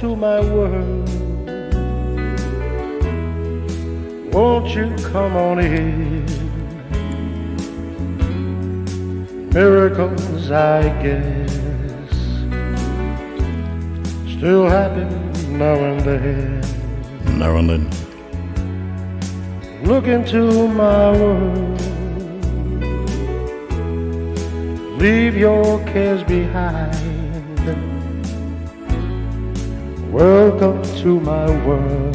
to my world. Won't you come on in? Miracles, I guess, still happen now and then. Now and then. Look into my world. Leave your cares behind. Welcome to my world,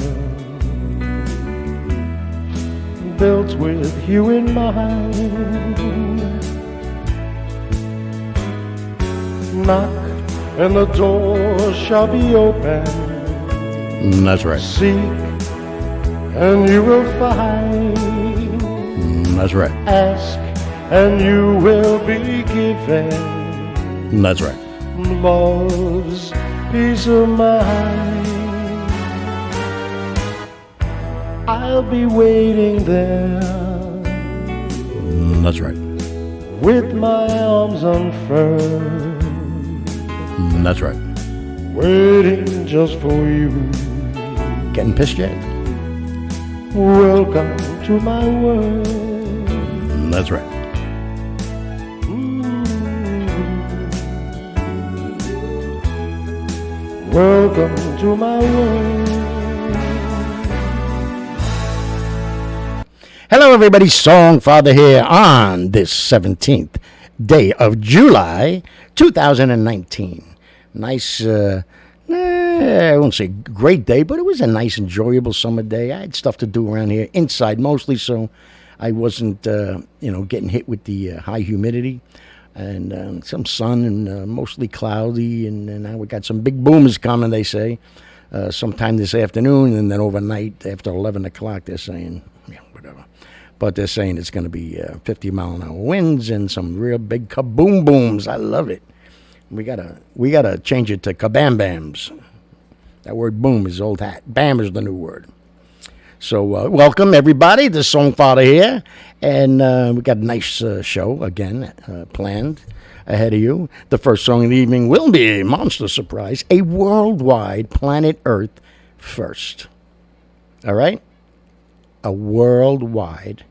built with you in mind. Knock and the door shall be open. That's right. Seek and you will find. That's right. Ask and you will be given. That's right. Love's peace of mind. I'll be waiting there. That's right. With my arms unfurled. That's right. Waiting just for you. Getting pissed yet? Welcome to my world. That's right. Welcome to my world. Hello, everybody. Songfather here on this 17th day of July, 2019. Nice, I won't say great day, but it was a nice, enjoyable summer day. I had stuff to do around here, inside mostly, so I wasn't, getting hit with the high humidity and some sun and mostly cloudy. And now we got some big booms coming, they say, sometime this afternoon, and then overnight after 11 o'clock, they're saying, whatever. But they're saying it's going to be 50-mile-an-hour winds and some real big kaboom booms. I love it. We gotta change it to kabam-bams. That word boom is old hat. Bam is the new word. So welcome, everybody. The Songfather here. And we got a nice show, again, planned ahead of you. The first song of the evening will be a monster surprise, a worldwide planet Earth first. All right? A worldwide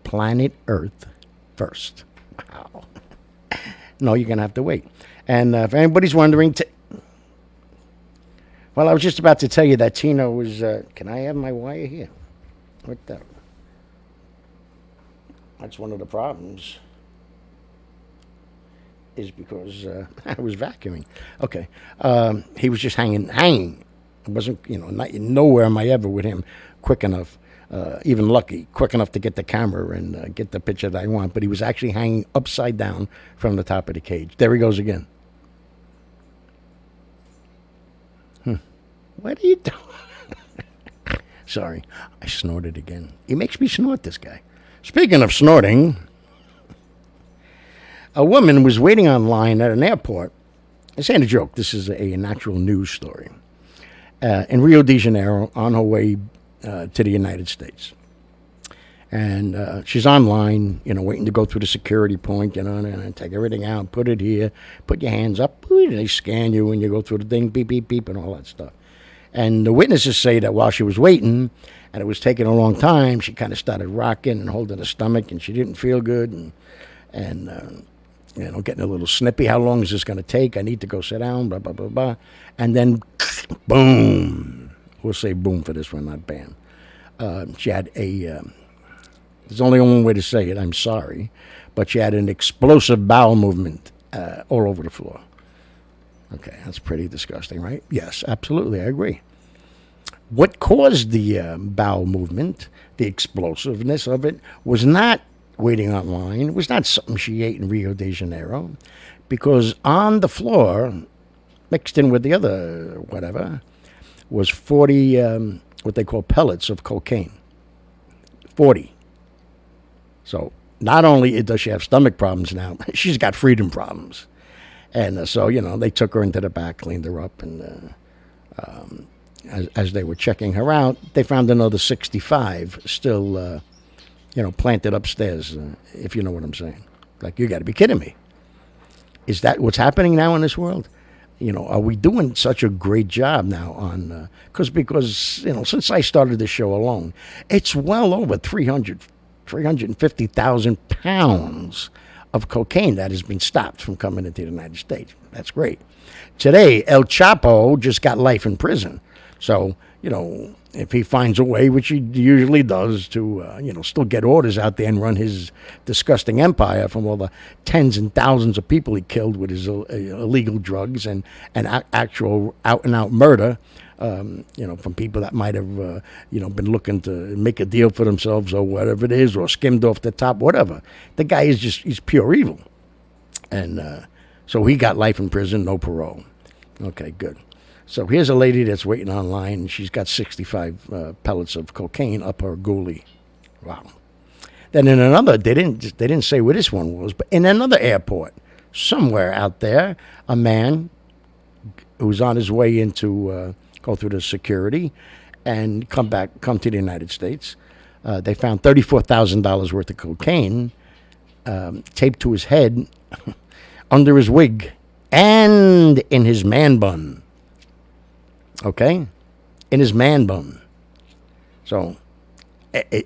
planet Earth first. Wow. No, you're going to have to wait. And if anybody's wondering, well, I was just about to tell you that Tina was, can I have my wire here? What the? That's one of the problems, is because I was vacuuming. Okay. He was just hanging. It wasn't, nowhere am I ever with him quick enough, even lucky, quick enough to get the camera and get the picture that I want. But he was actually hanging upside down from the top of the cage. There he goes again. What are you doing? Sorry, I snorted again. He makes me snort, this guy. Speaking of snorting, a woman was waiting online at an airport. This ain't a joke. This is an actual news story. In Rio de Janeiro, on her way to the United States. And she's online, waiting to go through the security point, and take everything out, put it here, put your hands up, and they scan you, and you go through the thing, beep, beep, beep, and all that stuff. And the witnesses say that while she was waiting, and it was taking a long time, she kind of started rocking and holding her stomach, and she didn't feel good, and getting a little snippy. How long is this going to take? I need to go sit down, blah, blah, blah, blah. And then, boom. We'll say boom for this one, not bam. She had there's only one way to say it, I'm sorry, but she had an explosive bowel movement all over the floor. Okay, that's pretty disgusting, right? Yes, absolutely, I agree. What caused the bowel movement, the explosiveness of it, was not waiting online. It was not something she ate in Rio de Janeiro, because on the floor, mixed in with the other whatever, was 40, what they call pellets of cocaine. 40. So not only does she have stomach problems now, she's got freedom problems. And so, they took her into the back, cleaned her up, and as they were checking her out, they found another 65 still, planted upstairs, if you know what I'm saying. Like, you got to be kidding me. Is that what's happening now in this world? are we doing such a great job now on, because, since I started the show alone, it's well over 350,000 pounds of cocaine that has been stopped from coming into the United States. That's great. Today, El Chapo just got life in prison. So, if he finds a way, which he usually does, to, still get orders out there and run his disgusting empire from all the tens and thousands of people he killed with his illegal drugs and actual out-and-out murder, from people that might have, been looking to make a deal for themselves or whatever it is, or skimmed off the top, whatever. The guy is he's pure evil. And so he got life in prison, no parole. Okay, good. So here's a lady that's waiting online, and she's got 65 pellets of cocaine up her ghoulie. Wow. Then in another, they didn't say where this one was, but in another airport, somewhere out there, a man who's on his way into go through the security and come to the United States. They found $34,000 worth of cocaine taped to his head, under his wig, and in his man bun. Okay? In his man bun. So,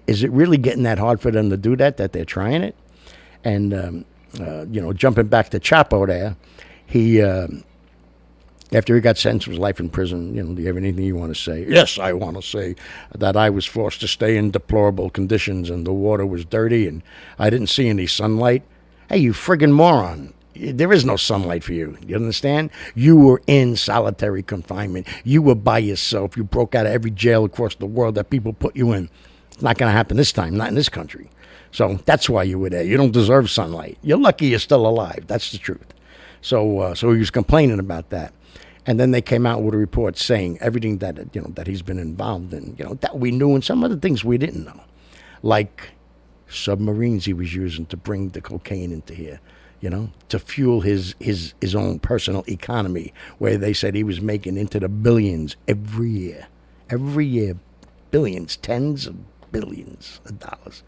is it really getting that hard for them to do that they're trying it? And, jumping back to Chapo there, he, after he got sentenced to life in prison, do you have anything you want to say? Yes, I want to say that I was forced to stay in deplorable conditions and the water was dirty and I didn't see any sunlight. Hey, you friggin' moron. There is no sunlight for you. You understand? You were in solitary confinement. You were by yourself. You broke out of every jail across the world that people put you in. It's not going to happen this time, not in this country. So that's why you were there. You don't deserve sunlight. You're lucky you're still alive. That's the truth. So he was complaining about that. And then they came out with a report saying everything that, that he's been involved in, that we knew, and some other things we didn't know. Like submarines he was using to bring the cocaine into here. To fuel his own personal economy, where they said he was making into the billions every year. Every year, billions, tens of billions of dollars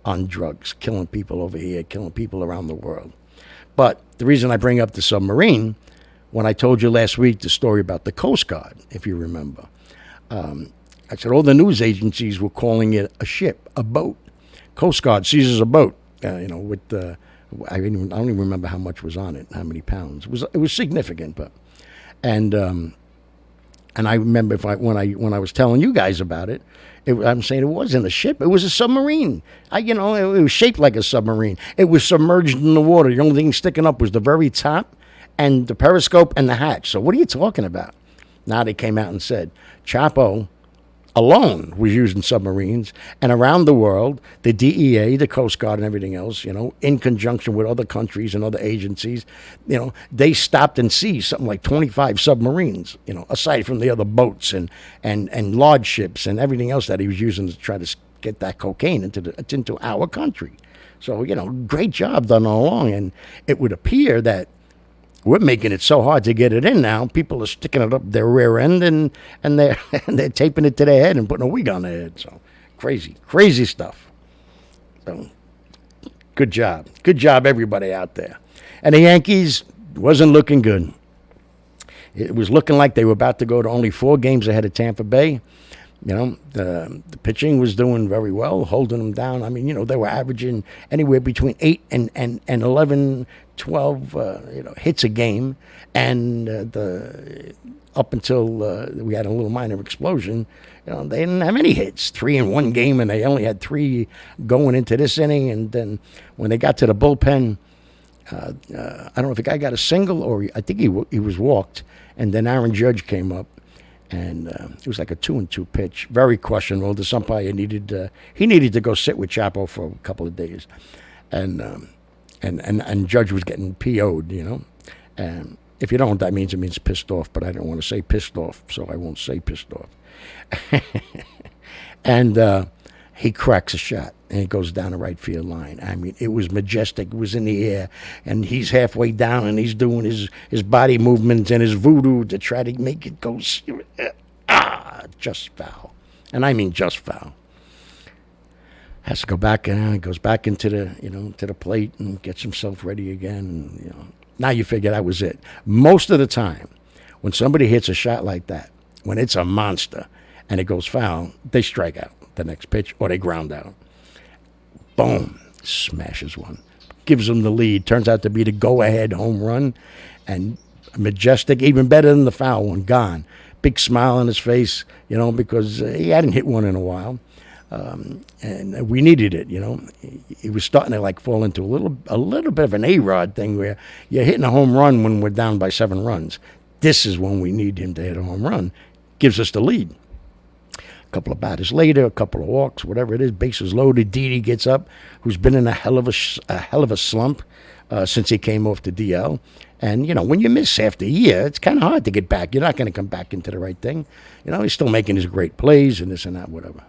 on drugs, killing people over here, killing people around the world. But the reason I bring up the submarine, when I told you last week the story about the Coast Guard, if you remember, I said all the news agencies were calling it a ship, a boat. Coast Guard seizes a boat, with the... I don't even remember how much was on it, how many pounds. It was significant, but and I remember when I was telling you guys about it, I'm saying it wasn't a ship; it was a submarine. It was shaped like a submarine. It was submerged in the water. The only thing sticking up was the very top and the periscope and the hatch. So what are you talking about? Now they came out and said Chapo alone was using submarines, and around the world, the DEA, the Coast Guard, and everything else, in conjunction with other countries and other agencies, they stopped and seized something like 25 submarines, aside from the other boats and large ships and everything else that he was using to try to get that cocaine into our country. So, great job done all along, and it would appear that we're making it so hard to get it in now. People are sticking it up their rear end and they're they're taping it to their head and putting a wig on their head. So crazy stuff. So good job, everybody out there. And the Yankees wasn't looking good. It was looking like they were about to go to only 4 games ahead of Tampa Bay. The pitching was doing very well, holding them down. I mean, they were averaging anywhere between 8 and 11, 12, hits a game. And up until we had a little minor explosion, they didn't have any hits. 3 in one game, and they only had 3 going into this inning. And then when they got to the bullpen, I don't know if the guy got a single or I think he was walked. And then Aaron Judge came up. And it was like a 2-2 pitch, very questionable. The umpire needed to go sit with Chapo for a couple of days, and Judge was getting PO'd, And if you don't, that means it means pissed off. But I don't want to say pissed off, so I won't say pissed off. And he cracks a shot, and it goes down the right field line. I mean, it was majestic. It was in the air, and he's halfway down, and he's doing his body movements and his voodoo to try to make it go. Just foul. And I mean just foul. Has to go back, and goes back into to the plate and gets himself ready again. And, now you figure that was it. Most of the time, When somebody hits a shot like that, when it's a monster and it goes foul, they strike out the next pitch or they ground out. Boom, smashes one. Gives them the lead. Turns out to be the go-ahead home run. And majestic, even better than the foul one, gone. Big smile on his face, because he hadn't hit one in a while. And we needed it, He was starting to fall into a little bit of an A-Rod thing where you're hitting a home run when we're down by 7 runs. This is when we need him to hit a home run. Gives us the lead. A couple of batters later, a couple of walks, whatever it is, bases loaded. Didi gets up, who's been in a hell of a slump since he came off the DL. And, when you miss after a year, it's kind of hard to get back. You're not going to come back into the right thing. He's still making his great plays and this and that, whatever.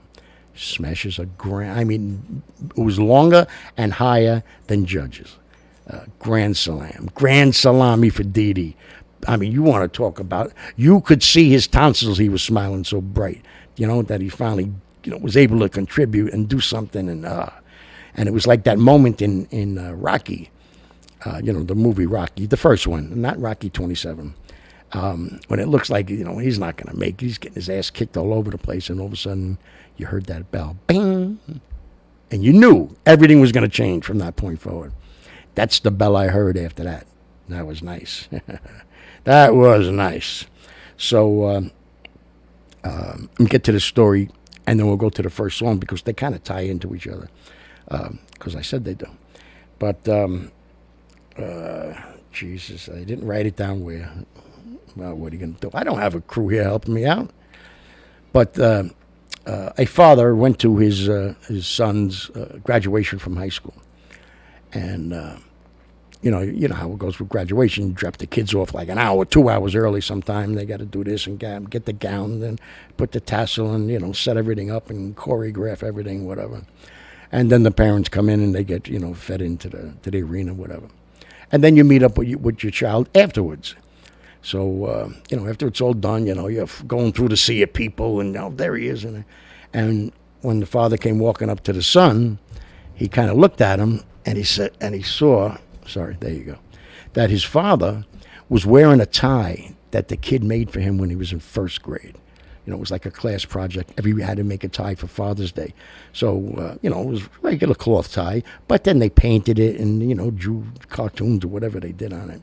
Smashes a it was longer and higher than Judge's. Grand slam. Grand salami for Didi. You want to talk about, you could see his tonsils. He was smiling so bright, that he finally, was able to contribute and do something. And it was like that moment in Rocky, the movie Rocky, the first one, not Rocky 27. When it looks like, he's not going to make it. He's getting his ass kicked all over the place. And all of a sudden, you heard that bell, bing. And you knew everything was going to change from that point forward. That's the bell I heard after that. That was nice. That was nice. So, let me get to the story, and then we'll go to the first song because they kind of tie into each other. Because I said they do. But, Jesus, I didn't write it down where. Well, what are you going to do? I don't have a crew here helping me out. But a father went to his son's graduation from high school. And, you know how it goes with graduation. You drop the kids off like an hour, 2 hours early sometime. They got to do this and get the gown and put the tassel and, set everything up and choreograph everything, whatever. And then the parents come in and they get, fed into the arena, whatever. And then you meet up with your child afterwards. So, after it's all done, you're going through the sea of people, and there he is. And when the father came walking up to the son, he kind of looked at him, and he saw, there you go, that his father was wearing a tie that the kid made for him when he was in first grade. It was like a class project. Everybody had to make a tie for Father's Day. So, it was a regular cloth tie, but then they painted it and, drew cartoons or whatever they did on it.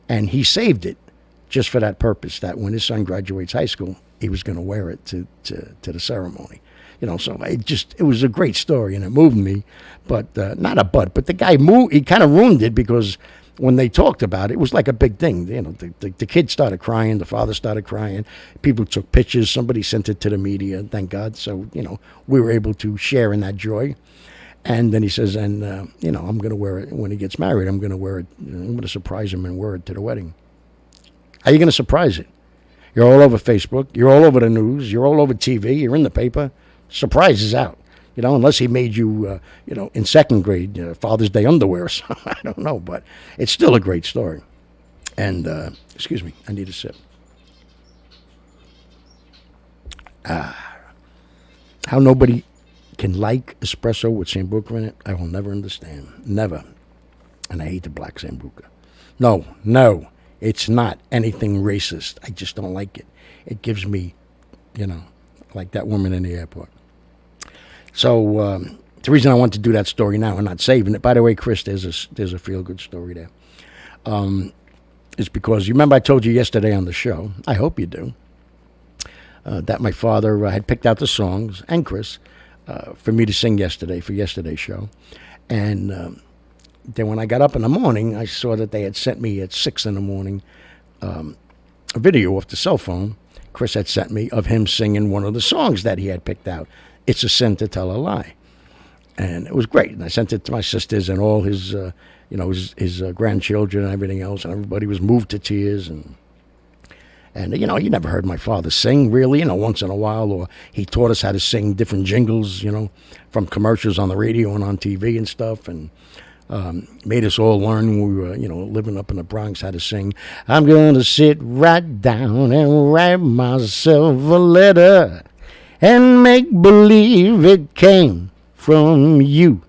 And he saved it just for that purpose, that when his son graduates high school, he was going to wear it to the ceremony. So it was a great story, and it moved me. But but the guy he kind of ruined it, because when they talked about it, it was like a big thing. The kid started crying, the father started crying. People took pictures. Somebody sent it to the media, thank God. So, we were able to share in that joy. And then he says, I'm going to wear it when he gets married. I'm going to wear it. I'm going to surprise him and wear it to the wedding. How are you going to surprise it? You're all over Facebook. You're all over the news. You're all over TV. You're in the paper. Surprise is out. Unless he made you, in second grade, Father's Day underwear or something. I don't know, but it's still a great story. And, excuse me, I need a sip. How nobody can like espresso with Sambuca in it, I will never understand. Never. And I hate the black Sambuca. No, it's not anything racist. I just don't like it. It gives me, like that woman in the airport. So the reason I want to do that story now and not saving it, by the way, Chris, there's a feel-good story there, is because you remember I told you yesterday on the show, I hope you do, that my father had picked out the songs, and Chris, for me to sing yesterday, for yesterday's show. And then when I got up in the morning, I saw that they had sent me at 6 in the morning a video off the cell phone Chris had sent me of him singing one of the songs that he had picked out. It's a Sin to Tell a Lie. And it was great. And I sent it to my sisters and all his grandchildren and everything else. And everybody was moved to tears. And you never heard my father sing, really, once in a while. Or he taught us how to sing different jingles, from commercials on the radio and on TV and stuff. And made us all learn when we were, living up in the Bronx, how to sing. I'm going to sit right down and write myself a letter and make believe it came from you.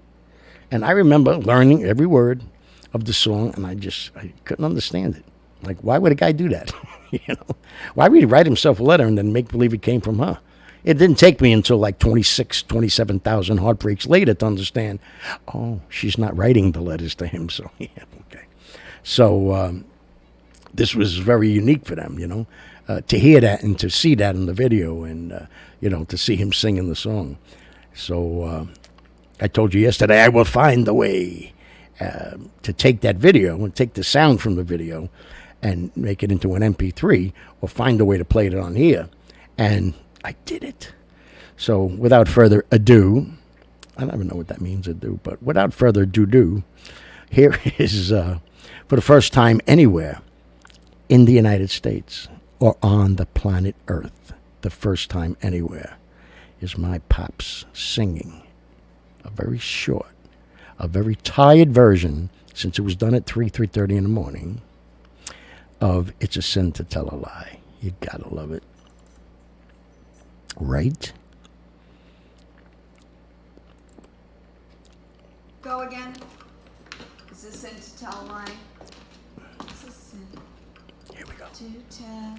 And I remember learning every word of the song, and I couldn't understand it. Like, why would a guy do that? You know, why would he write himself a letter and then make believe it came from her? It didn't take me until like 27,000 heartbreaks later to understand, oh, she's not writing the letters to him. So, yeah, okay. So this was very unique for them, to hear that and to see that in the video and, to see him singing the song. So I told you yesterday I will find the way to take that video and take the sound from the video and make it into an MP3 or find a way to play it on here. And I did it. So without further ado, I don't even know what that means, ado, but without further ado, here is, for the first time anywhere in the United States or on the planet Earth, the first time anywhere, is my pops singing a very short, a very tired version, since it was done at 3:30 in the morning, of It's a Sin to Tell a Lie. You gotta love it. Right? Go again. It's a sin to tell a lie. It's a sin Here we go. to tell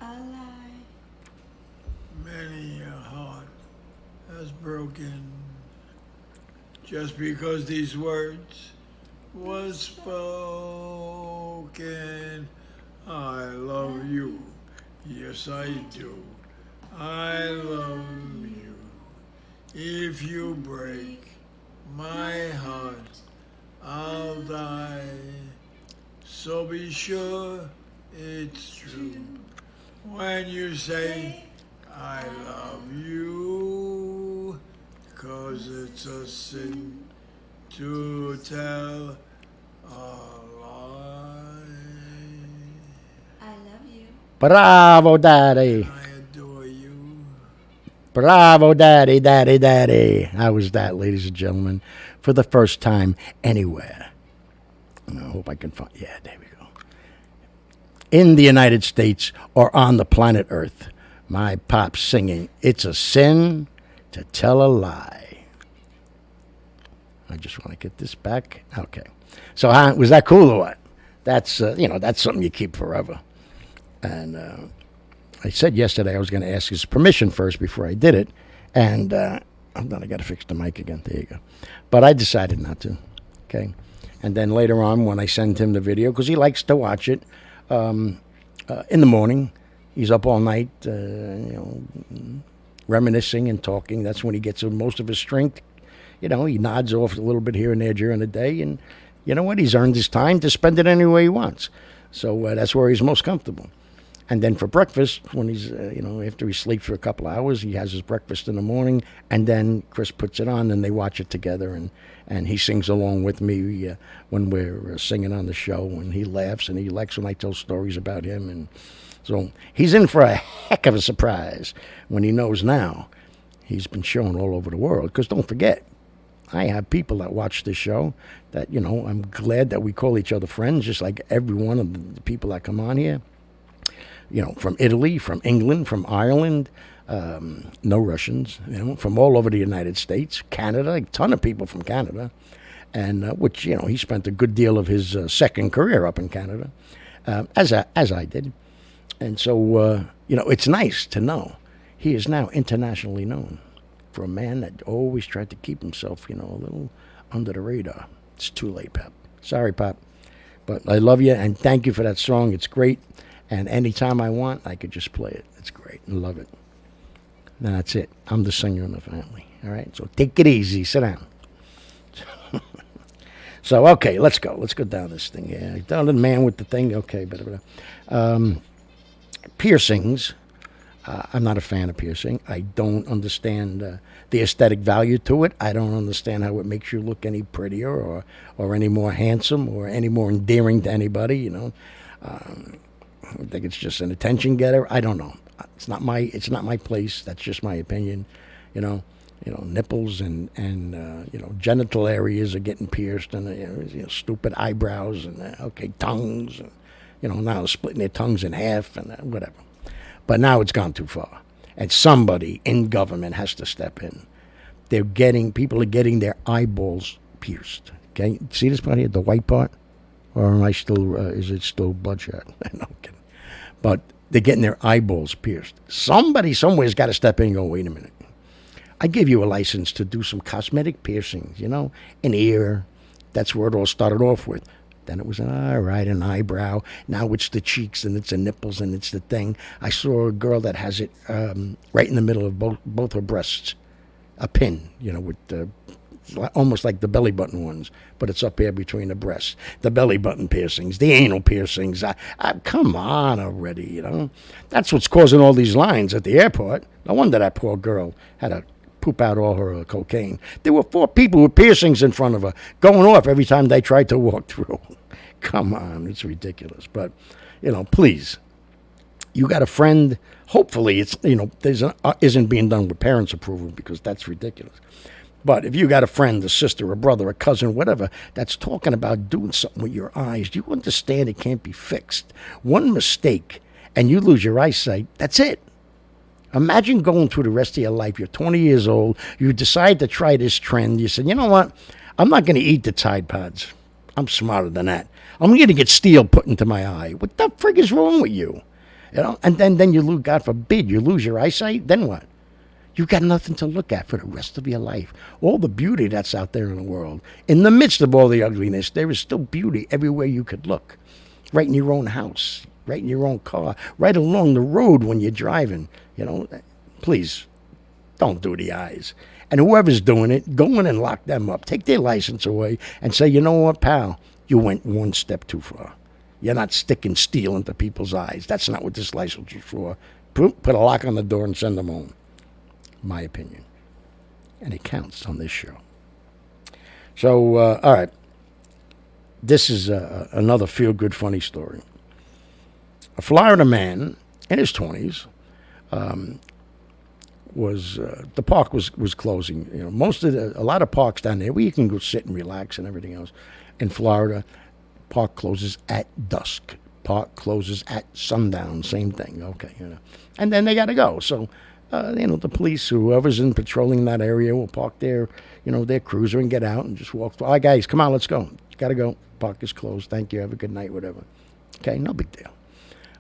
a lie. Many a heart has broken just because these words was spoken. I love you, yes I do. I love you. If you break my heart, I'll die. So be sure it's true when you say I love you, 'cause it's a sin to tell a lie. I love you. Bravo, Daddy. I adore you. Bravo, Daddy, Daddy, Daddy. How was that, ladies and gentlemen? For the first time anywhere. And I hope I can find... Yeah, there we go. In the United States or on the planet Earth, my pop singing, It's a Sin to Tell a Lie. I just want to get this back. Okay. So was that cool or what? That's, that's something you keep forever. And I said yesterday I was going to ask his permission first before I did it. And I got to fix the mic again. There you go. But I decided not to. Okay. And then later on when I send him the video, because he likes to watch it in the morning, he's up all night, reminiscing and talking. That's when he gets most of his strength. He nods off a little bit here and there during the day. And you know what? He's earned his time to spend it any way he wants. So that's where he's most comfortable. And then for breakfast, when he's, after he sleeps for a couple hours, he has his breakfast in the morning. And then Chris puts it on and they watch it together. And he sings along with me when we're singing on the show. And he laughs and he likes when I tell stories about him. And so he's in for a heck of a surprise when he knows now he's been shown all over the world. Because don't forget, I have people that watch this show that, I'm glad that we call each other friends, just like every one of the people that come on here. From Italy, from England, from Ireland, no Russians, from all over the United States, Canada, a ton of people from Canada, and which, he spent a good deal of his second career up in Canada, as I did. And so, it's nice to know he is now internationally known for a man that always tried to keep himself, a little under the radar. It's too late, Pap. Sorry, Pap. But I love you, and thank you for that song. It's great. And anytime I want, I could just play it. It's great. I love it. And that's it. I'm the singer in the family. All right? So take it easy. Sit down. So, okay, let's go. Let's go down this thing here. Down to the man with the thing. Okay. Piercings. I'm not a fan of piercing. I don't understand the aesthetic value to it. I don't understand how it makes you look any prettier or any more handsome or any more endearing to anybody, I think it's just an attention getter. I don't know. It's not my place. That's just my opinion. Nipples and genital areas are getting pierced, and stupid eyebrows and tongues. And, now splitting their tongues in half and whatever. But now it's gone too far, and somebody in government has to step in. People are getting their eyeballs pierced. Okay, see this part here, the white part, or am I still? Is it still bloodshot? No I'm kidding. but they're getting their eyeballs pierced. Somebody somewhere's got to step in and go, wait a minute. I give you a license to do some cosmetic piercings, an ear. That's where it all started off with. Then it was an eyebrow. Now it's the cheeks and it's the nipples and it's the thing. I saw a girl that has it right in the middle of both her breasts, a pin, with almost like the belly button ones, but it's up here between the breasts. The belly button piercings, the anal piercings. Come on already, That's what's causing all these lines at the airport. No wonder that poor girl had to poop out all her cocaine. There were 4 people with piercings in front of her, going off every time they tried to walk through. Come on, it's ridiculous. But, please, you got a friend. Hopefully, it's isn't being done with parents' approval, because that's ridiculous. But if you got a friend, a sister, a brother, a cousin, whatever, that's talking about doing something with your eyes, you understand it can't be fixed. One mistake, and you lose your eyesight. That's it. Imagine going through the rest of your life. You're 20 years old. You decide to try this trend. You said, you know what? I'm not going to eat the Tide Pods. I'm smarter than that. I'm going to get steel put into my eye. What the frig is wrong with you? And then you lose, God forbid, you lose your eyesight. Then what? You've got nothing to look at for the rest of your life. All the beauty that's out there in the world. In the midst of all the ugliness, there is still beauty everywhere you could look. Right in your own house. Right in your own car, right along the road when you're driving. Please, don't do the eyes. And whoever's doing it, go in and lock them up. Take their license away and say, you know what, pal? You went one step too far. You're not sticking steel into people's eyes. That's not what this license is for. Put a lock on the door and send them home. My opinion. And it counts on this show. So, all right. This is another feel-good, funny story. A Florida man in his 20s was the park was closing. A lot of parks down there where you can go sit and relax and everything else. In Florida, park closes at dusk. Park closes at sundown. Same thing. Okay, and then they got to go. So, the police, whoever's in patrolling that area, will park their cruiser and get out and just walk. All right, guys, come on, let's go. Got to go. Park is closed. Thank you. Have a good night. Whatever. Okay, no big deal.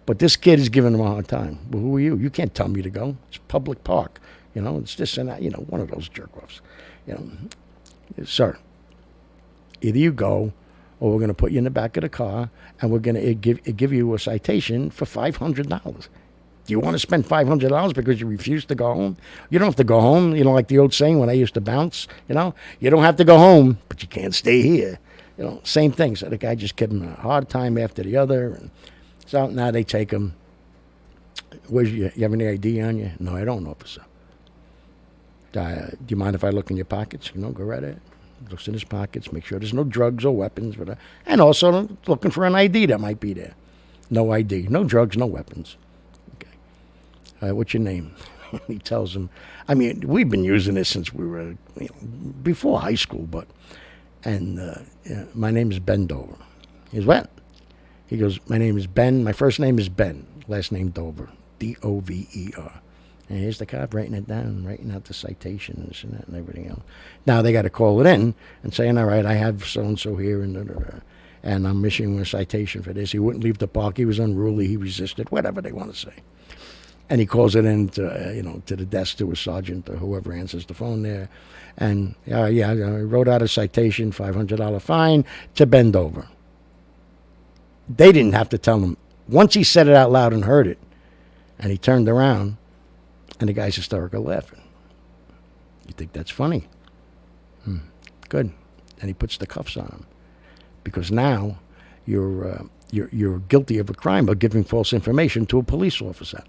But this kid is giving him a hard time. Well, who are you? You can't tell me to go. It's a public park. It's this and that. One of those jerk-offs. Sir, either you go, or we're going to put you in the back of the car, and we're going to give you a citation for $500. Do you want to spend $500 because you refuse to go home? You don't have to go home. Like the old saying when I used to bounce, you don't have to go home, but you can't stay here. Same thing. So the guy just gave him a hard time after the other, and so now they take him. You have any ID on you? No, I don't, officer. Do you mind if I look in your pockets? Go right ahead. Looks in his pockets, make sure there's no drugs or weapons. And also looking for an ID that might be there. No ID, no drugs, no weapons. Okay. What's your name? He tells him. We've been using this since we were before high school, my name is Ben Dover. He goes, what? He goes, my name is Ben. My first name is Ben. Last name Dover. Dover. And here's the cop writing it down, writing out the citations and that and everything else. Now they got to call it in and saying, all right, I have so-and-so here and I'm issuing a citation for this. He wouldn't leave the park. He was unruly. He resisted, whatever they want to say. And he calls it in to, to the desk, to a sergeant or whoever answers the phone there. And, I wrote out a citation, $500 fine to Ben Dover. They didn't have to tell him. Once he said it out loud and heard it, and he turned around, and the guy's hysterical laughing. You think that's funny? Good. And he puts the cuffs on him. Because now you're guilty of a crime of giving false information to a police officer.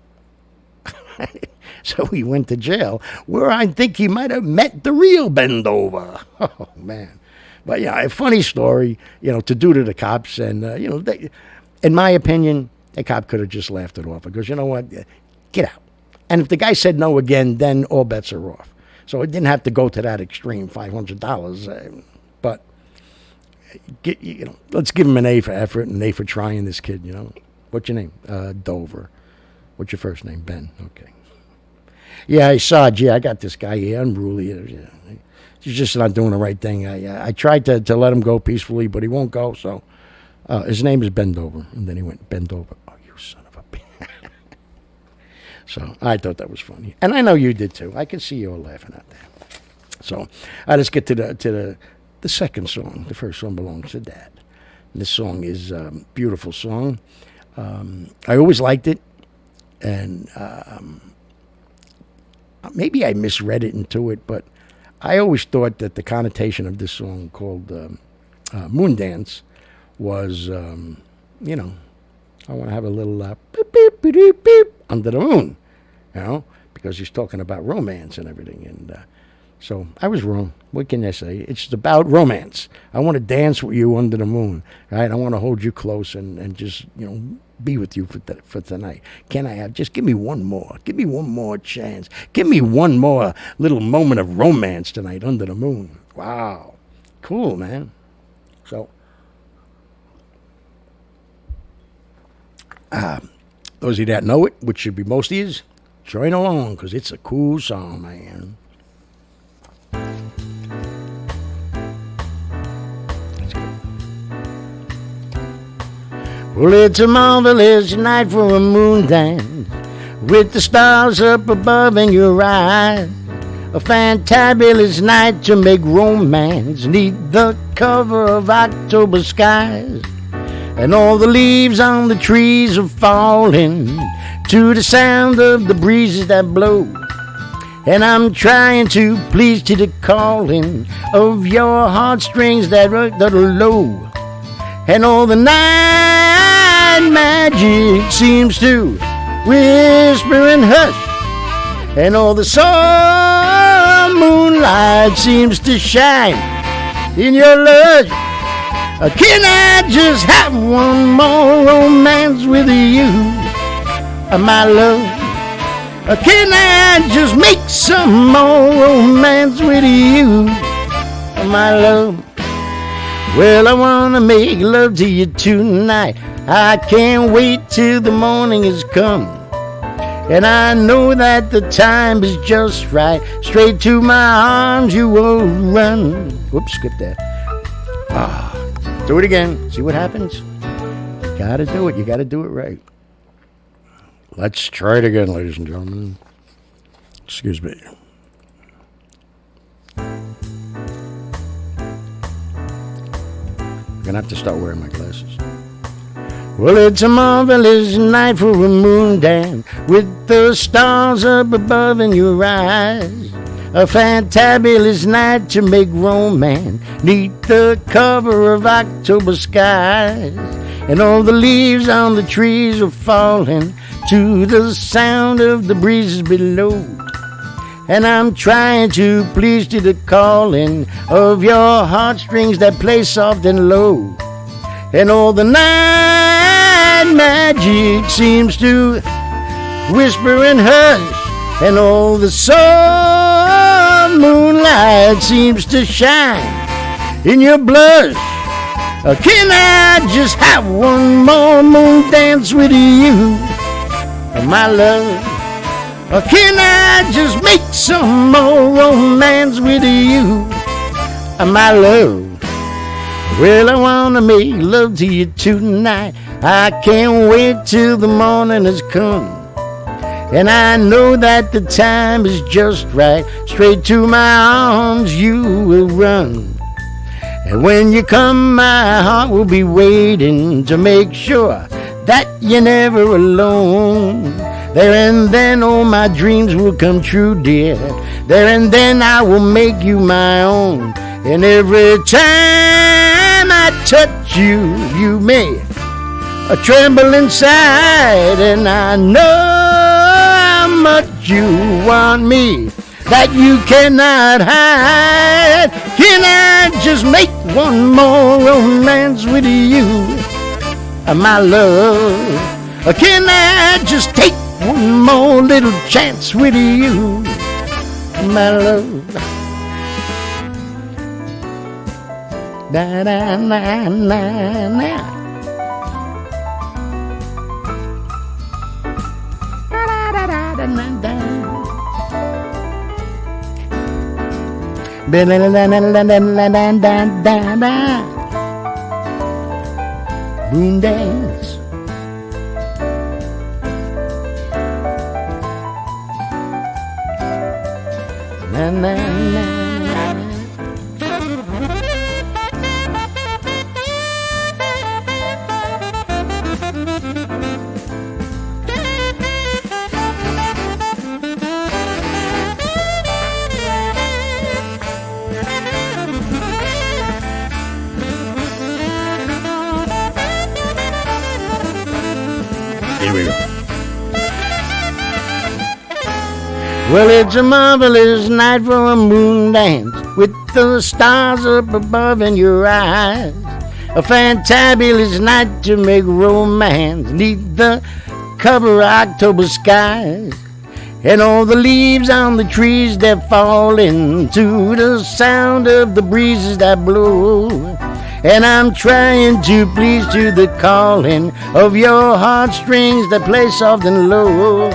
So he went to jail, where I think he might have met the real Ben Dover. Oh, man. But, a funny story, to do to the cops. And, they, in my opinion, the cop could have just laughed it off. Because, you know what? Get out. And if the guy said no again, then all bets are off. So it didn't have to go to that extreme, $500. But, let's give him an A for effort and an A for trying this kid, What's your name? Dover. What's your first name? Ben. Okay. Yeah, Sarge, I got this guy here, unruly. He's just not doing the right thing. I tried to let him go peacefully, but he won't go. So his name is Ben Dover. And then he went, Ben Dover. Oh, you son of a bitch. So I thought that was funny, and I know you did too. I could see you all laughing at that. So let's get to the second song. The first song belongs to Dad. This song is a beautiful song. I always liked it, and maybe I misread it into it, but I always thought that the connotation of this song called Moon Dance was, I want to have a little beep, beep, beep, beep, beep, under the moon, because he's talking about romance and everything. And so I was wrong. What can I say? It's about romance. I want to dance with you under the moon, right? I want to hold you close and just, be with you for tonight. Can I just give me one more? Give me one more chance. Give me one more little moment of romance tonight under the moon. Wow. Cool, man. So, those of you that know it, which should be most of you, join along because it's a cool song, man. Well, it's a marvelous night for a moon dance, with the stars up above in your eyes. A fantabulous night to make romance, neath the cover of October skies. And all the leaves on the trees are falling to the sound of the breezes that blow. And I'm trying to please to the calling of your heartstrings that are low. And all the night magic seems to whisper and hush, and all the summer moonlight seems to shine in your lush. Can I just have one more romance with you, my love? Can I just make some more romance with you, my love? Well, I wanna make love to you tonight. I can't wait till the morning has come. And I know that the time is just right. Straight to my arms you will run. Whoops, skip that. Do it again. See what happens? You gotta do it. You gotta do it right. Let's try it again, ladies and gentlemen. Excuse me. I'm gonna have to start wearing my glasses. Well, it's a marvelous night for a moon dance, with the stars up above in your eyes. A fantabulous night to make romance, neath the cover of October skies. And all the leaves on the trees are falling to the sound of the breezes below. And I'm trying to please to the calling of your heartstrings that play soft and low. And all the night magic seems to whisper and hush, and all the summer moonlight seems to shine in your blush. Can I just have one more moon dance with you, my love? Can I just make some more romance with you, my love? Well, I wanna make love to you tonight. I can't wait till the morning has come. And I know that the time is just right. Straight to my arms you will run. And when you come, my heart will be waiting to make sure that you're never alone. There and then all my dreams will come true, dear. There and then I will make you my own. And every time I touch you, you may tremble inside. And I know how much you want me, that you cannot hide. Can I just make one more romance with you, my love? Can I just take one more little chance with you, my love? Da da na na na. Da da da da da da. Da da da da da da da da. Moon dance. Na, na, na, na. Here we go. Well, it's a marvelous night for a moon dance with the stars up above in your eyes. A fantabulous night to make romance neath the cover of October skies. And all the leaves on the trees, they're falling to the sound of the breezes that blow. And I'm trying to please to the calling of your heartstrings that play soft and low.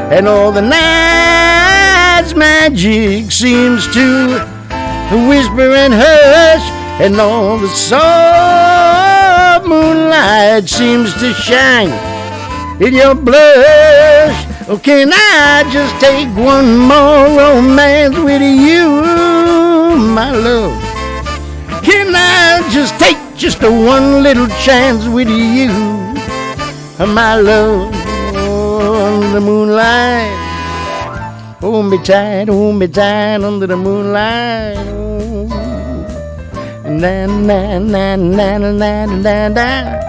And all the night's magic seems to whisper and hush, and all the soft moonlight seems to shine in your blush. Oh, can I just take one more romance with you, my love? Can I just take just a one little chance with you, my love? Under the moonlight, hold me tight under the moonlight. Oh. Na na na na na na na na.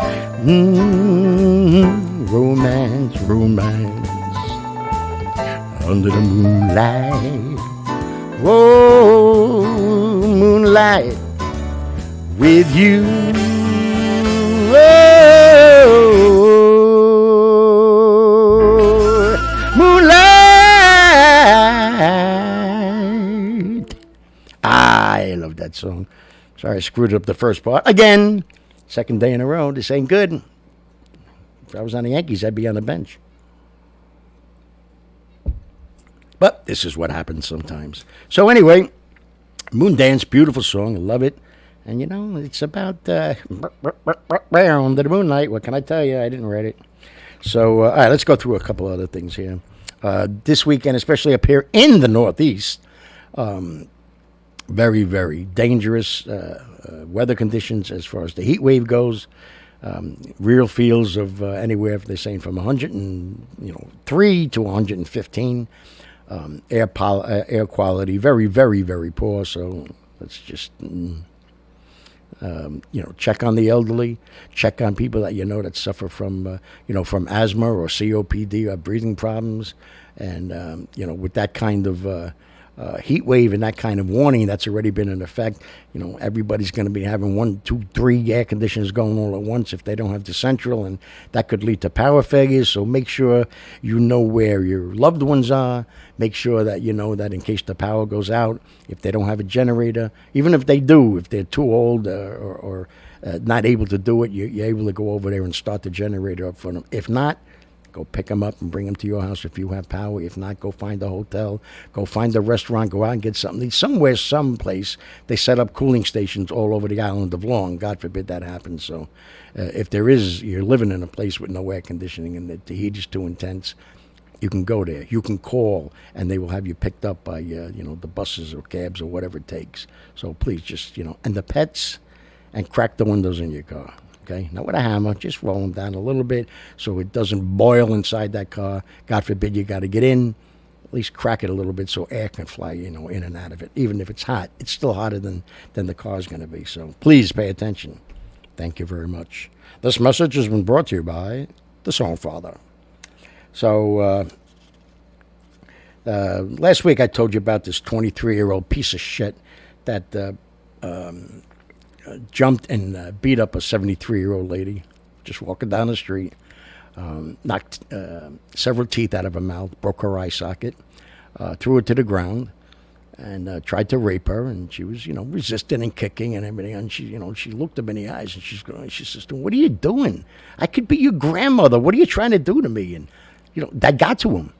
Romance, romance under the moonlight. Whoa, moonlight with you. Oh, moonlight. I love that song. Sorry, I screwed up the first part. Again, second day in a row. This ain't good. If I was on the Yankees, I'd be on the bench. But this is what happens sometimes. So anyway, Moon Dance, beautiful song. I love it. And, you know, it's about under the moonlight. What can I tell you? I didn't write it. So, all right, let's go through a couple other things here. This weekend, especially up here in the Northeast, very, very dangerous weather conditions as far as the heat wave goes. Real feels of anywhere, they're saying, from 103 to 115. Air quality, very, very, very poor. So let's just... check on the elderly, check on people that that suffer from, from asthma or COPD or breathing problems. And, with that kind of heat wave and that kind of warning that's already been in effect, everybody's going to be having 1, 2, 3 air conditioners going all at once if they don't have the central, and that could lead to power failures. So make sure you know where your loved ones are. Make sure that you know that in case the power goes out, if they don't have a generator, even if they do, if they're too old or not able to do it, you're able to go over there and start the generator up for them. If not, go pick them up and bring them to your house if you have power. If not, go find a hotel, go find a restaurant, go out and get something. Somewhere, someplace, they set up cooling stations all over the island of Long. God forbid that happens. So if you're living in a place with no air conditioning and the heat is too intense, you can go there. You can call, and they will have you picked up by, the buses or cabs or whatever it takes. So please just, and the pets, and crack the windows in your car. Okay, not with a hammer, just roll them down a little bit so it doesn't boil inside that car. God forbid you got to get in, at least crack it a little bit so air can fly, in and out of it. Even if it's hot, it's still hotter than the car's going to be. So please pay attention. Thank you very much. This message has been brought to you by the Songfather. So last week I told you about this 23-year-old piece of shit that jumped and beat up a 73-year-old lady just walking down the street, knocked several teeth out of her mouth, broke her eye socket, threw her to the ground, and tried to rape her. And she was, resisting and kicking and everything. And she looked him in the eyes and she says, "What are you doing? I could be your grandmother. What are you trying to do to me?" And, that got to him.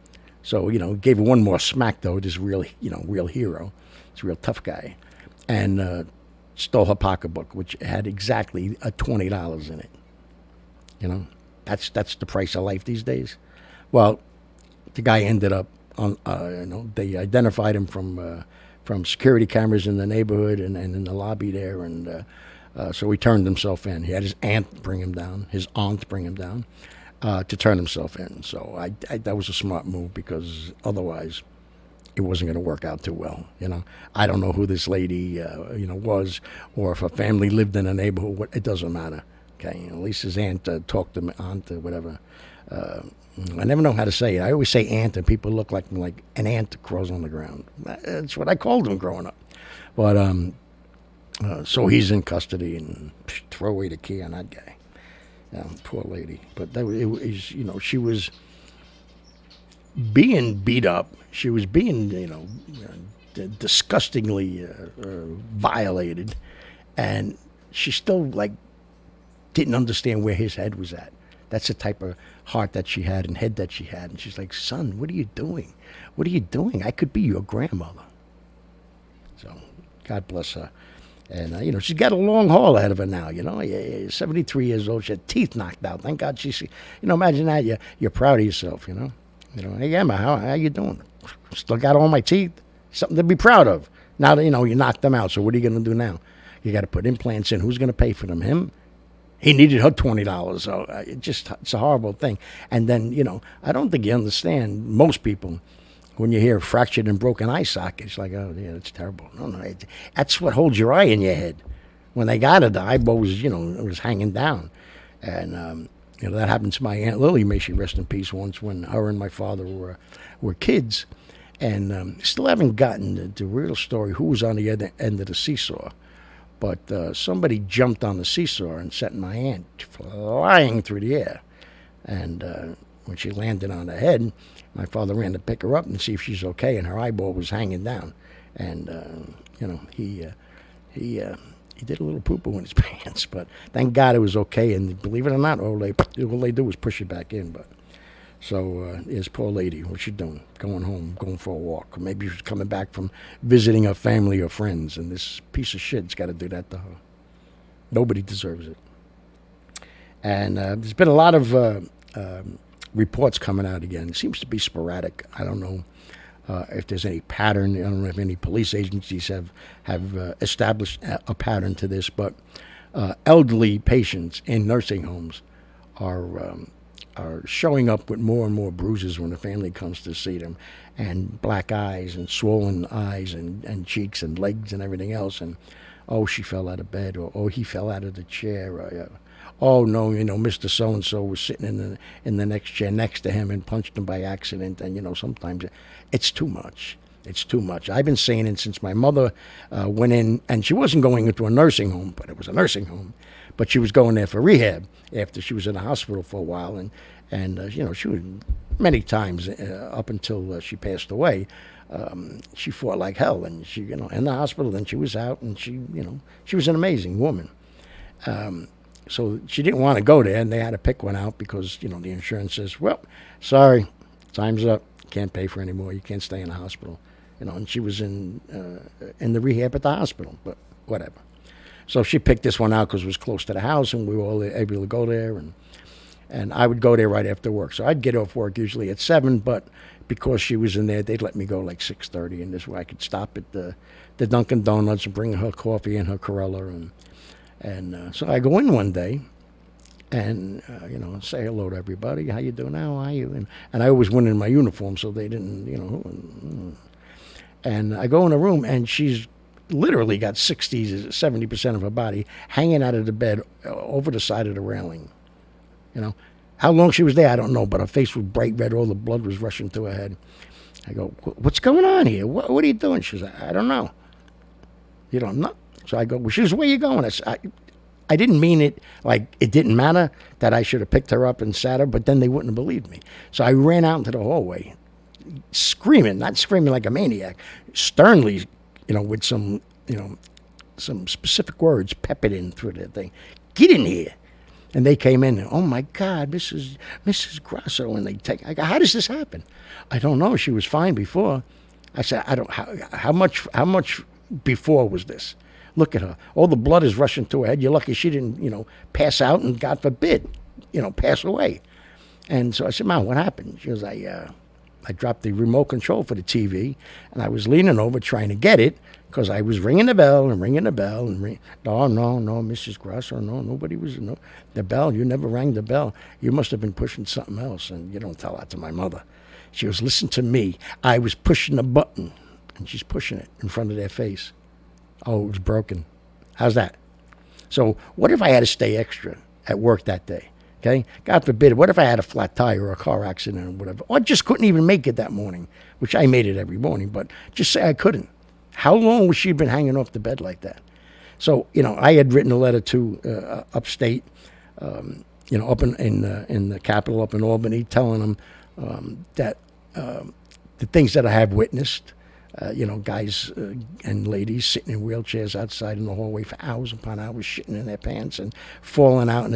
So, gave her one more smack, though. This real hero. It's a real tough guy. And stole her pocketbook, which had exactly $20 in it. That's the price of life these days. Well, the guy ended up they identified him from security cameras in the neighborhood and in the lobby there, and so he turned himself in. He had his aunt bring him down, to turn himself in. So I that was a smart move, because otherwise it wasn't going to work out too well. I don't know who this lady was, or if her family lived in a neighborhood. It doesn't matter. Okay, at least his aunt talked him on to whatever. I never know how to say it. I always say ant, and people look like an ant that crawls on the ground. That's what I called him growing up. But so he's in custody, and throw away the key on that guy. Poor lady. But she was being beat up. She was being, disgustingly violated, and she still didn't understand where his head was at. That's the type of heart that she had and head that she had. And she's like, son, what are you doing? What are you doing? I could be your grandmother. So God bless her. And, she's got a long haul ahead of her now, 73 years old. She had teeth knocked out. Thank God she's, imagine that. You're proud of yourself, Hey, Emma, how you doing? Still got all my teeth. Something to be proud of. Now that, you knocked them out. So what are you going to do now? You got to put implants in. Who's going to pay for them? Him? He needed her $20, so it's a horrible thing. And then, I don't think you understand, most people, when you hear fractured and broken eye socket, it's like, oh, yeah, that's terrible. No, that's what holds your eye in your head. When they got it, the eyeball was, it was hanging down. And, that happened to my Aunt Lily, may she rest in peace, once when her and my father were kids. And still haven't gotten the real story, who was on the other end of the seesaw. But somebody jumped on the seesaw and sent my aunt flying through the air. And when she landed on her head, my father ran to pick her up and see if she's okay, and her eyeball was hanging down. And, he did a little poo-poo in his pants, but thank God it was okay. And believe it or not, all they do is push it back in. But so here's poor lady. What's she doing? Going home, going for a walk. Or maybe she's coming back from visiting her family or friends, and this piece of shit's got to do that to her. Nobody deserves it. And there's been a lot of reports coming out again. It seems to be sporadic. I don't know if there's any pattern. I don't know if any police agencies have established a pattern to this, but elderly patients in nursing homes are showing up with more and more bruises when the family comes to see them, and black eyes and swollen eyes and cheeks and legs and everything else. And, oh, she fell out of bed, or, oh, he fell out of the chair, or, oh, no, Mr. So-and-so was sitting in the next chair next to him and punched him by accident. And, sometimes it's too much. It's too much. I've been saying it since my mother went in, and she wasn't going into a nursing home, but it was a nursing home. But she was going there for rehab after she was in the hospital for a while. And she was many times up until she passed away. She fought like hell, and she, in the hospital, then she was out, and she was an amazing woman. So she didn't want to go there, and they had to pick one out because, the insurance says, well, sorry, time's up. Can't pay for any more. You can't stay in the hospital. And she was in the rehab at the hospital, but whatever. So she picked this one out because it was close to the house, and we were all able to go there. And I would go there right after work. So I'd get off work usually at 7, but because she was in there, they'd let me go like 6:30, and this way I could stop at the Dunkin' Donuts and bring her coffee and her Corella. And so I go in one day and, say hello to everybody. How you doing? How are you? And I always went in my uniform, so they didn't, And I go in the room, and she's literally got 60 to 70% of her body hanging out of the bed over the side of the railing. How long she was there, I don't know, but her face was bright red. All the blood was rushing to her head. I go, what's going on here? What are you doing? She said, I don't know. You don't know? So I go, well, she says, where are you going? I didn't mean it like it didn't matter that I should have picked her up and sat her, but then they wouldn't have believed me. So I ran out into the hallway, screaming, not screaming like a maniac, sternly, with some specific words peppered in through the thing. Get in here. And they came in, and, oh, my God, Mrs. Grasso. And I go, how does this happen? I don't know. She was fine before. I said, how much before was this? Look at her. All the blood is rushing to her head. You're lucky she didn't, pass out and, God forbid, pass away. And so I said, Mom, what happened? She goes, I I dropped the remote control for the TV, and I was leaning over trying to get it because I was ringing the bell and ringing the bell and no, Mrs. Grosso, no, nobody was, no, the bell, you never rang the bell. You must have been pushing something else, and you don't tell that to my mother. She goes, listen to me. I was pushing a button, and she's pushing it in front of their face. Oh, it was broken. How's that? So what if I had to stay extra at work that day? Okay? God forbid, what if I had a flat tire or a car accident or whatever? Or I just couldn't even make it that morning, which I made it every morning, but just say I couldn't. How long was she been hanging off the bed like that? So, I had written a letter to upstate, up in the capital, up in Albany, telling them that the things that I have witnessed, guys and ladies sitting in wheelchairs outside in the hallway for hours upon hours, shitting in their pants and falling out.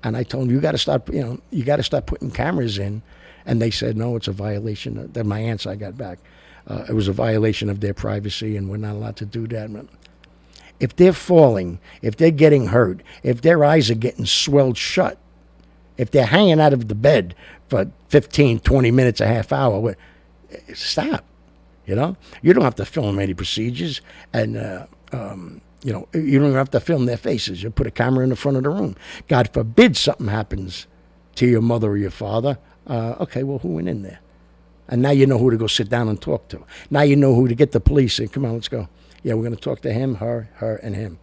And I told them, you got to start putting cameras in. And they said, no, it's a violation. That my answer I got back. It was a violation of their privacy, and we're not allowed to do that. If they're falling, if they're getting hurt, if their eyes are getting swelled shut, if they're hanging out of the bed for 15, 20 minutes, a half hour, stop. You don't have to film any procedures, and you don't even have to film their faces. You put a camera in the front of the room. God forbid something happens to your mother or your father. Okay, well, who went in there? And now you know who to go sit down and talk to. Now you know who to get the police and come on, let's go. Yeah, we're going to talk to him, her, and him.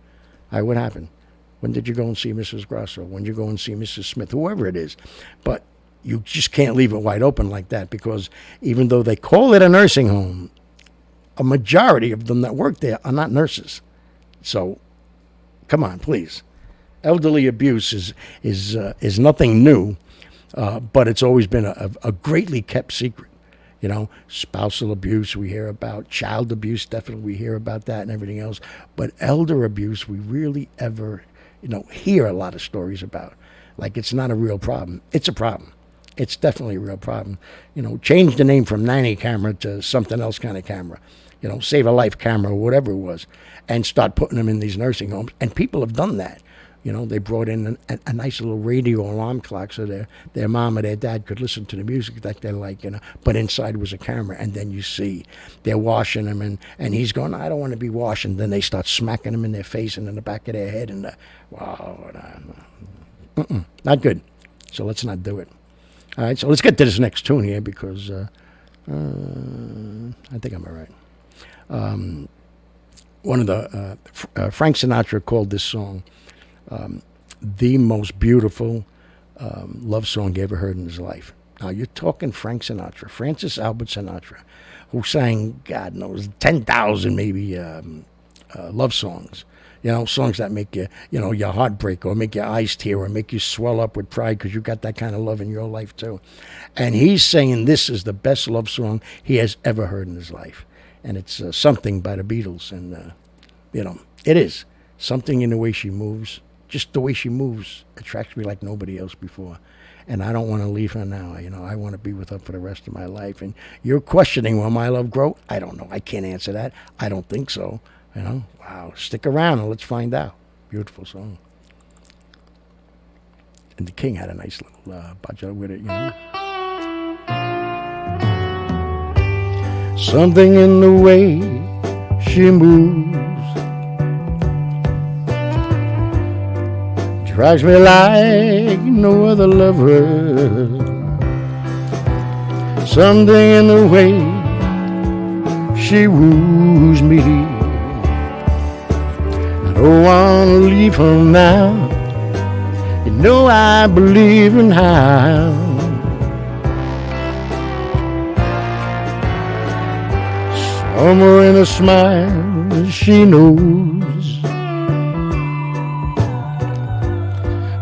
All right, what happened? When did you go and see Mrs. Grosso? When did you go and see Mrs. Smith? Whoever it is. But you just can't leave it wide open like that, because even though they call it a nursing home, a majority of them that work there are not nurses. So, come on, please. Elderly abuse is nothing new, but it's always been a greatly kept secret. Spousal abuse we hear about, child abuse definitely we hear about that and everything else. But elder abuse we really ever, hear a lot of stories about. Like it's not a real problem. It's a problem. It's definitely a real problem. Change the name from nanny camera to something else kind of camera. Save a life camera or whatever it was, and start putting them in these nursing homes. And people have done that. They brought in a nice little radio alarm clock so their mom or their dad could listen to the music that they like, but inside was a camera. And then you see they're washing him, and he's going, I don't want to be washed. And then they start smacking him in their face and in the back of their head. And not good. So let's not do it. All right, so let's get to this next tune here, because I think I'm all right. One of the Frank Sinatra called this song the most beautiful love song he ever heard in his life. Now, you're talking Frank Sinatra, Francis Albert Sinatra, who sang, God knows, 10,000 maybe love songs. Songs that make you, your heart break, or make your eyes tear, or make you swell up with pride because you got that kind of love in your life too. And he's saying this is the best love song he has ever heard in his life. And it's Something by the Beatles. And, it is. Something in the way she moves. Just the way she moves attracts me like nobody else before. And I don't want to leave her now. I want to be with her for the rest of my life. And you're questioning, will my love grow? I don't know. I can't answer that. I don't think so. Wow. Stick around and let's find out. Beautiful song. And the King had a nice little budget with it, Something in the way she moves drives me like no other lover. Something in the way she woos me. I don't want to leave her now. I believe in how. Somewhere in a smile she knows.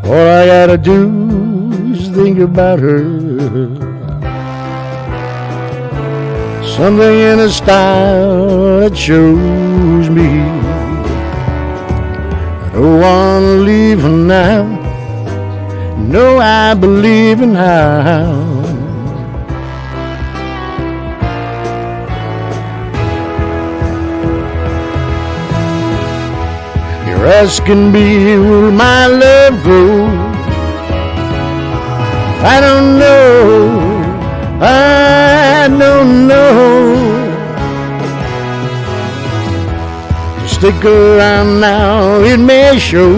All I gotta do is think about her. Something in her style that shows me I don't wanna leave her now. I believe in how. You're asking me, will my love grow? I don't know. I I don't know. Stick around now, it may show.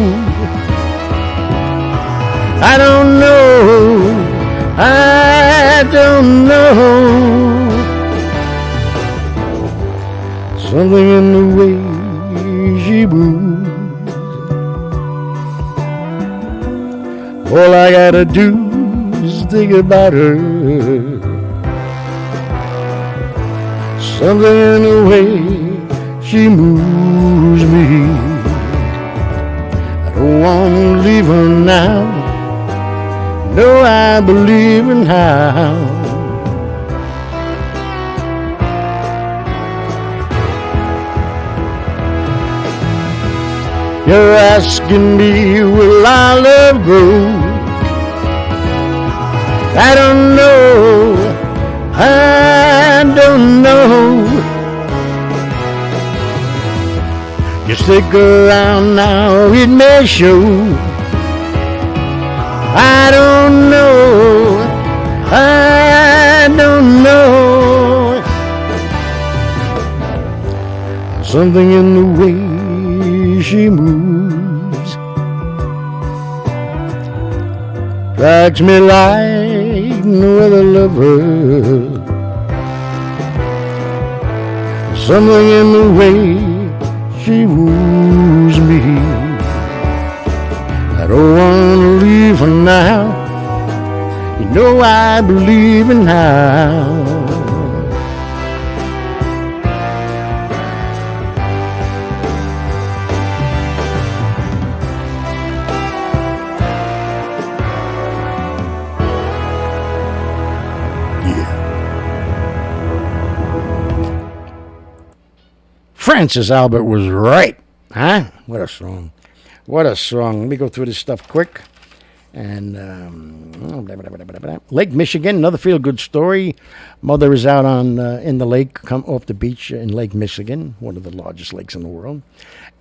I don't know, I don't know. Something in the way she moves. All I gotta do is think about her. Something in the way she moves me. I don't want to leave her now. No, I believe in how. You're asking me, will our love grow? I don't know, I don't know. You stick around now, it may show. I don't know, I don't know. Something in the way she moves strikes me like no other lover. Something in the way she woos me. I don't want to leave her now. You know I believe in how. Francis Albert was right. Huh? What a song. What a song. Let me go through this stuff quick. And Lake Michigan, another feel-good story. Mother is out on in the lake, come off the beach in Lake Michigan, one of the largest lakes in the world.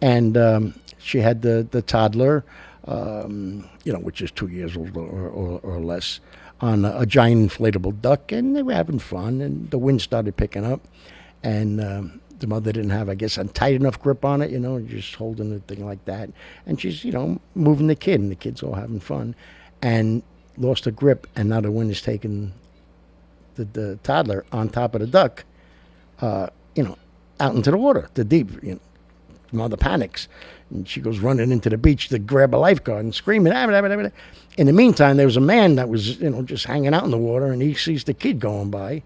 And she had the toddler, which is 2 years old or less, on a giant inflatable duck. And they were having fun, and the wind started picking up. And the mother didn't have, I guess, a tight enough grip on it, just holding the thing like that. And she's, moving the kid, and the kid's all having fun, and lost her grip, and now the wind is taking the toddler on top of the duck, out into the water, the deep. The mother panics, and she goes running into the beach to grab a lifeguard and screaming. In the meantime, there was a man that was, just hanging out in the water, and he sees the kid going by.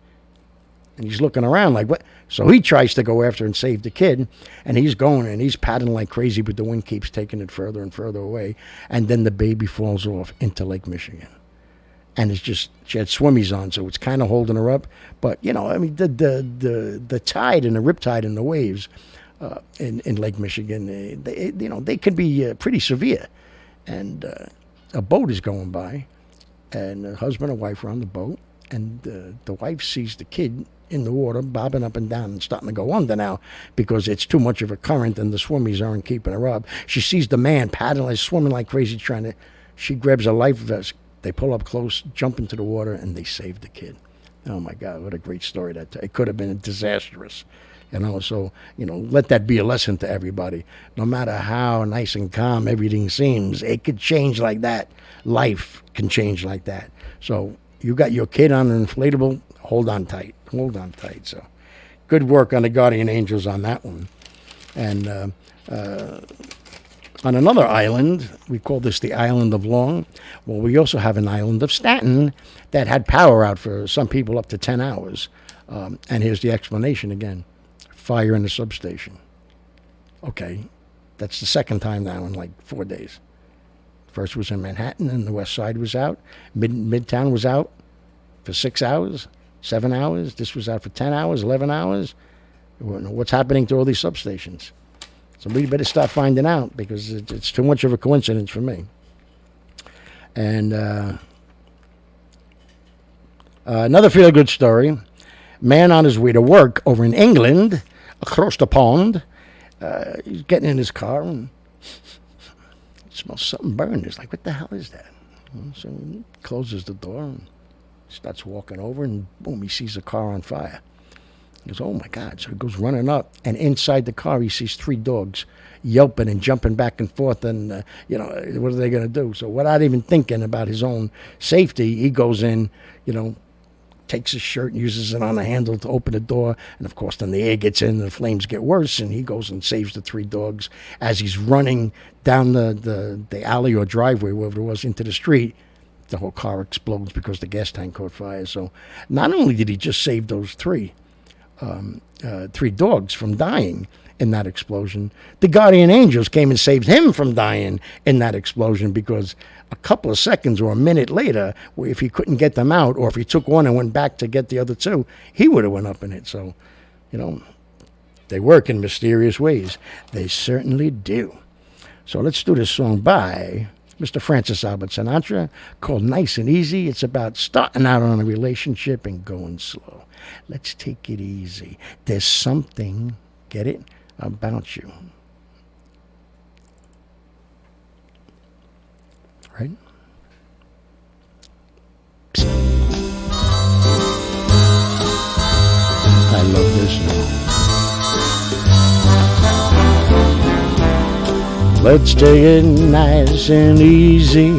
And he's looking around like, what? So he tries to go after and save the kid. And he's going and he's paddling like crazy, but the wind keeps taking it further and further away. And then the baby falls off into Lake Michigan. And it's just, she had swimmies on, so it's kind of holding her up. But, the tide and the riptide and the waves in Lake Michigan, they can be pretty severe. And a boat is going by, and a husband and wife are on the boat. And the wife sees the kid in the water, bobbing up and down and starting to go under now because it's too much of a current and the swimmies aren't keeping her up. She sees the man paddling, swimming like crazy, she grabs a life vest. They pull up close, jump into the water, and they save the kid. Oh, my God, what a great story. It could have been disastrous. So, let that be a lesson to everybody. No matter how nice and calm everything seems, it could change like that. Life can change like that. So, you got your kid on an inflatable, hold on tight. So good work on the guardian angels on that one. And on another island, we call this the island of Long. Well, we also have an island of Staten that had power out for some people up to 10 hours. And here's the explanation again. Fire in the substation. Okay, that's the second time now in like 4 days. First was in Manhattan, and the West Side was out. Midtown was out for 6 hours, 7 hours. This was out for 10 hours, 11 hours. What's happening to all these substations? Somebody better start finding out because it's too much of a coincidence for me. And another feel-good story. Man on his way to work over in England, across the pond. He's getting in his car and smells something burning. He's like, what the hell is that? So he closes the door and Starts walking over, and boom, he sees a car on fire. He goes, oh my God. So he goes running up, and inside the car he sees 3 dogs yelping and jumping back and forth, and what are they going to do? So without even thinking about his own safety, he goes in, takes his shirt and uses it on the handle to open the door, and of course then the air gets in and the flames get worse, and he goes and saves the 3 dogs. As he's running down the alley or driveway, wherever it was, into the street, the whole car explodes because the gas tank caught fire. So not only did he just save those 3 dogs from dying in that explosion, the guardian angels came and saved him from dying in that explosion, because a couple of seconds or a minute later, if he couldn't get them out, or if he took one and went back to get the other 2, he would have went up in it. So, they work in mysterious ways. They certainly do. So let's do this song by Mr. Francis Albert Sinatra called Nice and Easy. It's about starting out on a relationship and going slow. Let's take it easy. There's something, get it, about you. Right? Psst. I love this song. Let's take it nice and easy.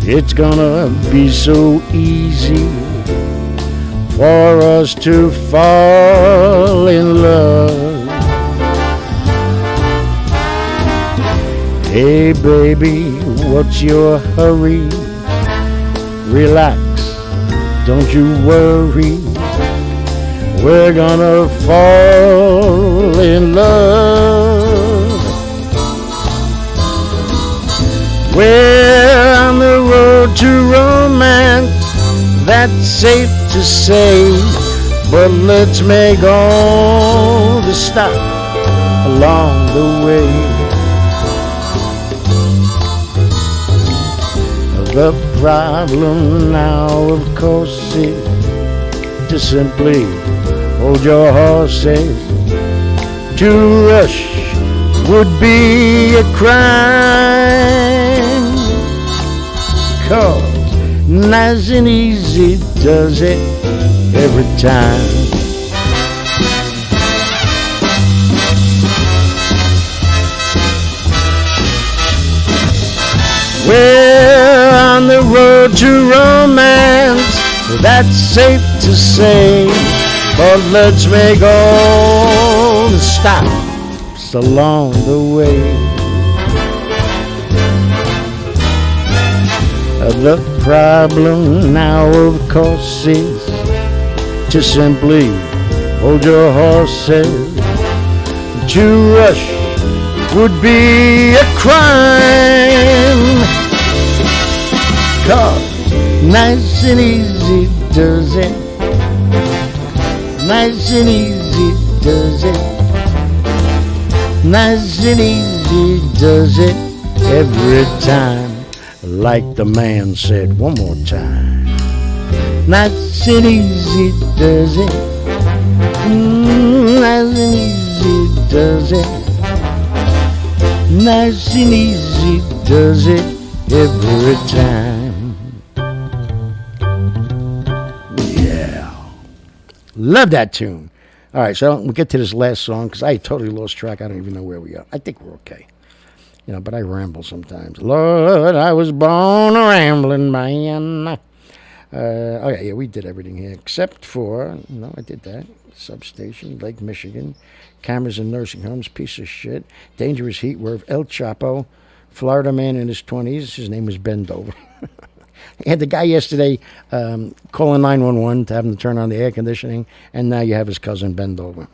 It's gonna be so easy for us to fall in love. Hey baby, what's your hurry? Relax, don't you worry. We're gonna fall in love. We're on the road to romance, that's safe to say, but let's make all the stop along the way. The problem now, of course, is to simply hold your horses. To rush would be a crime, 'cause nice and easy does it every time. We're on the road to romance, that's safe to say, but let's make all the stops along the way. The problem now, of course, is to simply hold your horses. To rush would be a crime, 'cause nice and easy does it. Nice and easy does it. Nice and easy does it every time. Like the man said one more time. Nice and easy does it. Nice and easy does it. Nice and easy does it every time. Yeah. Love that tune. All right, so we'll get to this last song because I totally lost track. I don't even know where we are. I think we're okay. But I ramble sometimes. Lord, I was born a rambling man. Okay, yeah, we did everything here except for, I did that. Substation, Lake Michigan, cameras in nursing homes, piece of shit, dangerous heat wave, El Chapo, Florida man in his 20s. His name was Ben Dover. I had the guy yesterday calling 911 to have him turn on the air conditioning, and now you have his cousin Ben Dover.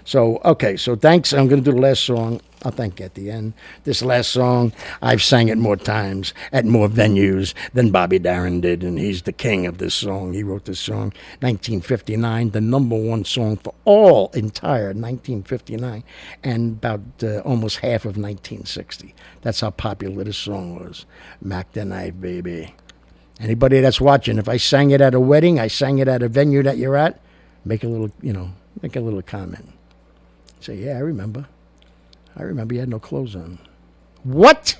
So thanks. I'm going to do the last song. I'll thank you at the end. This last song, I've sang it more times at more venues than Bobby Darin did, and he's the king of this song. He wrote this song, 1959, the number one song for all entire 1959, and about almost half of 1960. That's how popular this song was. Mac the Knife, baby. Anybody that's watching, if I sang it at a wedding, I sang it at a venue that you're at, make a little comment. Say, yeah, I remember you had no clothes on. What?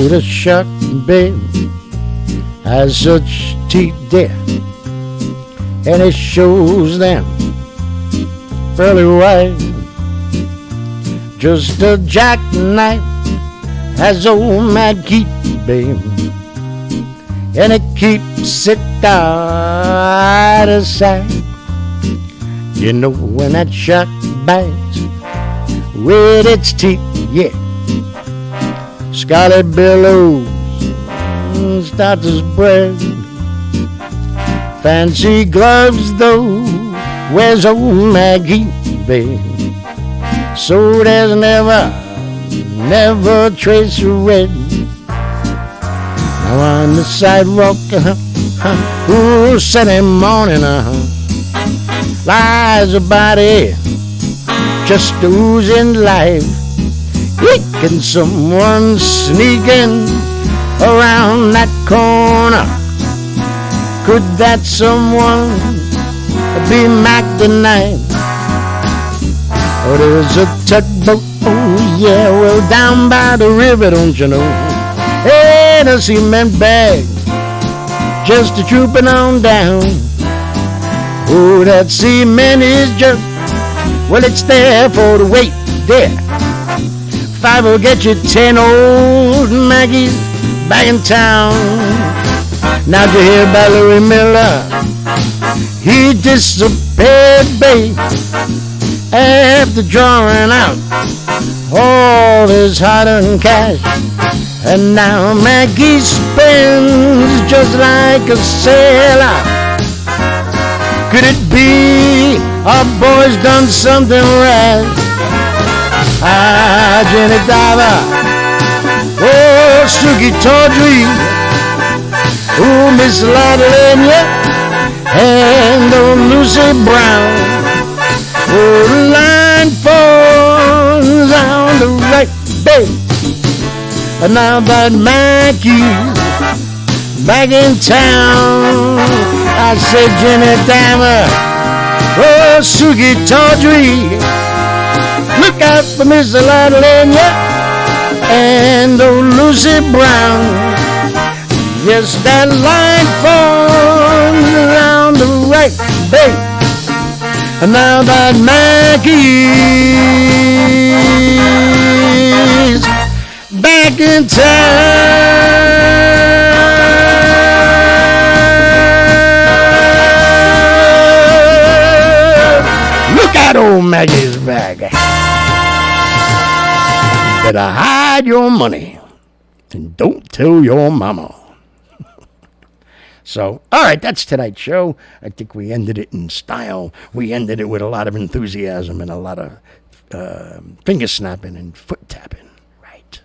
little shark, babe, has such teeth there, and it shows them fairly white. Just a jackknife has old Mad Keith, babe, and it keeps it out of sight. You know when that shark bites with its teeth, yeah, scarlet billows start to spread. Fancy gloves though wears old Maggie, babe, so there's never a trace of red. Now on the sidewalk, ooh, Sunday morning, lies a body just oozing life. Can someone sneaking around that corner? Could that someone be Mac tonight? Oh, there's a tugboat, oh yeah, well down by the river, don't you know? And a cement bag just a trooping on down. Oh, that cement is just, well, it's there for the weight, there. 5 will get you 10 old Maggies back in town. Now to hear about Louis Miller, he disappeared, babe, after drawing out all his hard-earned cash. And now Maggie spends just like a sailor. Could it be our boy's done something rash? Ah, Jenny Diver, oh, Suki Tawdry, oh, Miss Lodelia, and oh, Lucy Brown. Oh, the line falls on the right, babe. And now that Mackie's back in town, I said Jenny Diver, oh, Suki Tawdry, look out for Miss Lodelia and oh, Lucy Brown. Yes, that line falls around the right, babe. And now that Maggie's back in town. Look out, old Maggie's back. Better hide your money and don't tell your mama. So, all right, that's tonight's show. I think we ended it in style. We ended it with a lot of enthusiasm and a lot of finger snapping and foot tapping. Right.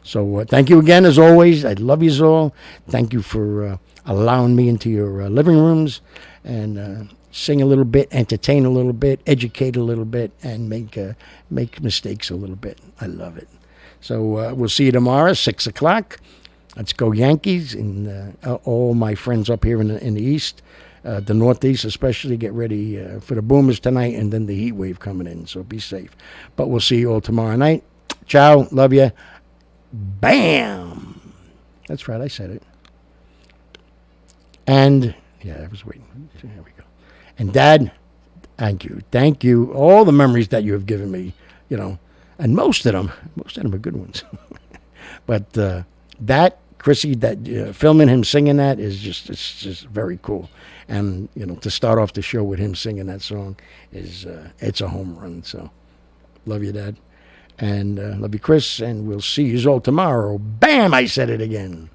So, thank you again, as always. I love you all. Thank you for allowing me into your living rooms and sing a little bit, entertain a little bit, educate a little bit, and make mistakes a little bit. I love it. So we'll see you tomorrow, 6 o'clock. Let's go Yankees. And all my friends up here in the East, the Northeast especially, get ready for the Boomers tonight and then the heat wave coming in. So be safe. But we'll see you all tomorrow night. Ciao. Love you. Bam. That's right. I said it. And, yeah, I was waiting. There we go. And Dad, thank you. Thank you. All the memories that you have given me, you know, and most of them are good ones. But that, Chrissy, that filming him singing that is it's just very cool. And, you know, to start off the show with him singing that song is, it's a home run. So, love you, Dad. And love you, Chris. And we'll see you all tomorrow. Bam! I said it again.